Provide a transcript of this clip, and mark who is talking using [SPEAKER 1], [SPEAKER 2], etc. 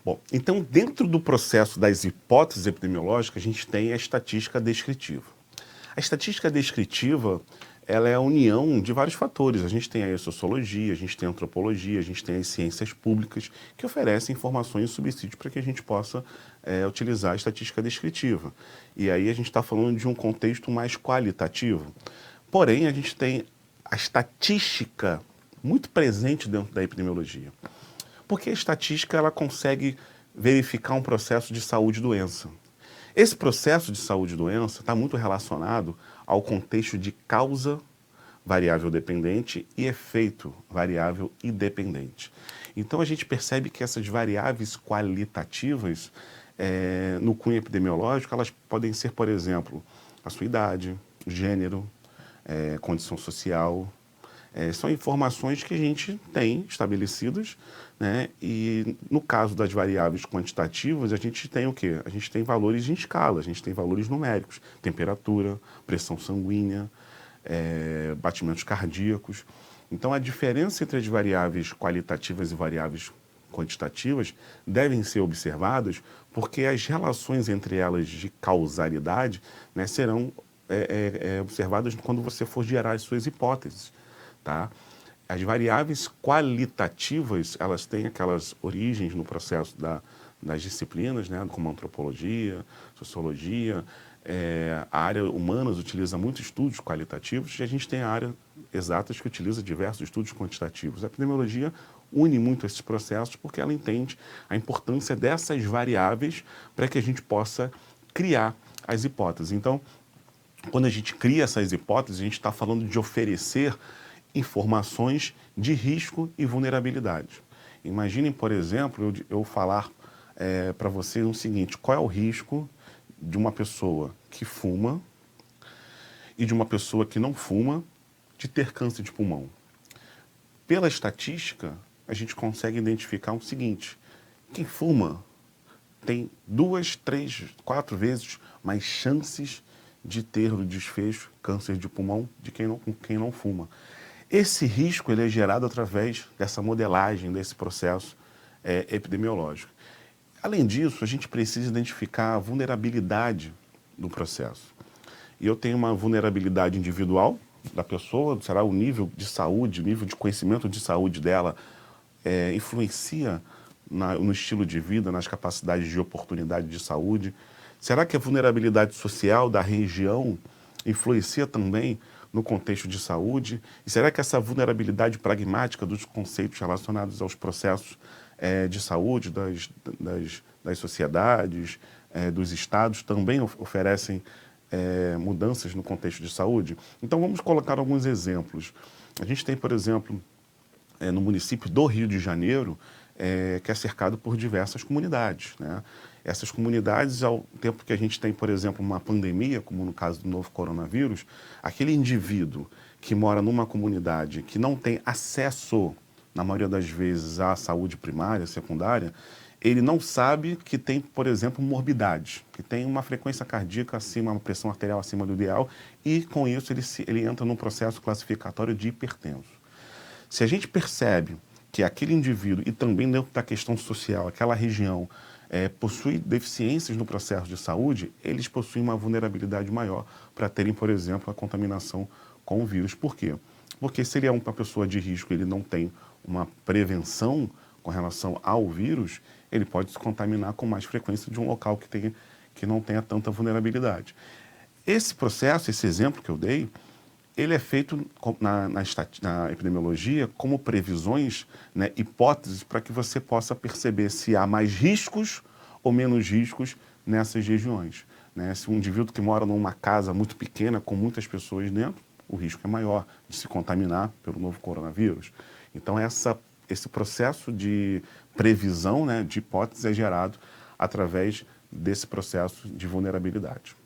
[SPEAKER 1] Bom, então dentro do processo das hipóteses epidemiológicas, a gente tem a estatística descritiva. A estatística descritiva, ela é a união de vários fatores. A gente tem a sociologia, a gente tem a antropologia, a gente tem as ciências públicas, que oferecem informações e subsídios para que a gente possa utilizar a estatística descritiva. E aí a gente está falando de um contexto mais qualitativo. Porém, a gente tem a estatística muito presente dentro da epidemiologia. Porque a estatística ela consegue verificar um processo de saúde e doença. Esse processo de saúde e doença está muito relacionado ao contexto de causa variável dependente e efeito variável independente. Então a gente percebe que essas variáveis qualitativas no cunho epidemiológico, elas podem ser, por exemplo, a sua idade, gênero, condição social. São informações que a gente tem estabelecidas, né? E no caso das variáveis quantitativas, a gente tem o quê? A gente tem valores em escala, a gente tem valores numéricos, temperatura, pressão sanguínea, batimentos cardíacos. Então, a diferença entre as variáveis qualitativas e variáveis quantitativas devem ser observadas porque as relações entre elas de causalidade, né, serão observadas quando você for gerar as suas hipóteses. Tá? As variáveis qualitativas, elas têm aquelas origens no processo das disciplinas, né, como antropologia, sociologia. A área humanas utiliza muitos estudos qualitativos e a gente tem a área exatas que utiliza diversos estudos quantitativos. A epidemiologia une muito esses processos porque ela entende a importância dessas variáveis para que a gente possa criar as hipóteses. Então, quando a gente cria essas hipóteses, a gente está falando de oferecer informações de risco e vulnerabilidade. Imaginem, por exemplo, eu falar para você o seguinte: qual é o risco de uma pessoa que fuma e de uma pessoa que não fuma de ter câncer de pulmão? Pela estatística, a gente consegue identificar o seguinte: quem fuma tem 2, 3, 4 vezes mais chances de ter o desfecho câncer de pulmão de quem não fuma. Esse risco ele é gerado através dessa modelagem, desse processo epidemiológico. Além disso, a gente precisa identificar a vulnerabilidade do processo. E eu tenho uma vulnerabilidade individual da pessoa, será o nível de saúde, o nível de conhecimento de saúde dela influencia no estilo de vida, nas capacidades de oportunidade de saúde? Será que a vulnerabilidade social da região influencia também no contexto de saúde? E será que essa vulnerabilidade pragmática dos conceitos relacionados aos processos de saúde das sociedades, dos estados, também oferecem mudanças no contexto de saúde? Então vamos colocar alguns exemplos. A gente tem, por exemplo, no município do Rio de Janeiro, que é cercado por diversas comunidades, né? Essas comunidades, ao tempo que a gente tem, por exemplo, uma pandemia, como no caso do novo coronavírus, aquele indivíduo que mora numa comunidade que não tem acesso, na maioria das vezes, à saúde primária, secundária, ele não sabe que tem, por exemplo, morbidade, que tem uma frequência cardíaca acima, uma pressão arterial acima do ideal, e com isso ele entra num processo classificatório de hipertenso. Se a gente percebe que aquele indivíduo, e também dentro da questão social, aquela região possui deficiências no processo de saúde, eles possuem uma vulnerabilidade maior para terem, por exemplo, a contaminação com o vírus. Por quê? Porque se ele é uma pessoa de risco, ele não tem uma prevenção com relação ao vírus, ele pode se contaminar com mais frequência de um local que não tenha tanta vulnerabilidade. Esse processo, esse exemplo que eu dei, ele é feito na epidemiologia como previsões, né, hipóteses para que você possa perceber se há mais riscos ou menos riscos nessas regiões, né? Se um indivíduo que mora numa casa muito pequena, com muitas pessoas dentro, o risco é maior de se contaminar pelo novo coronavírus. Então, esse processo de previsão, né, de hipóteses é gerado através desse processo de vulnerabilidade.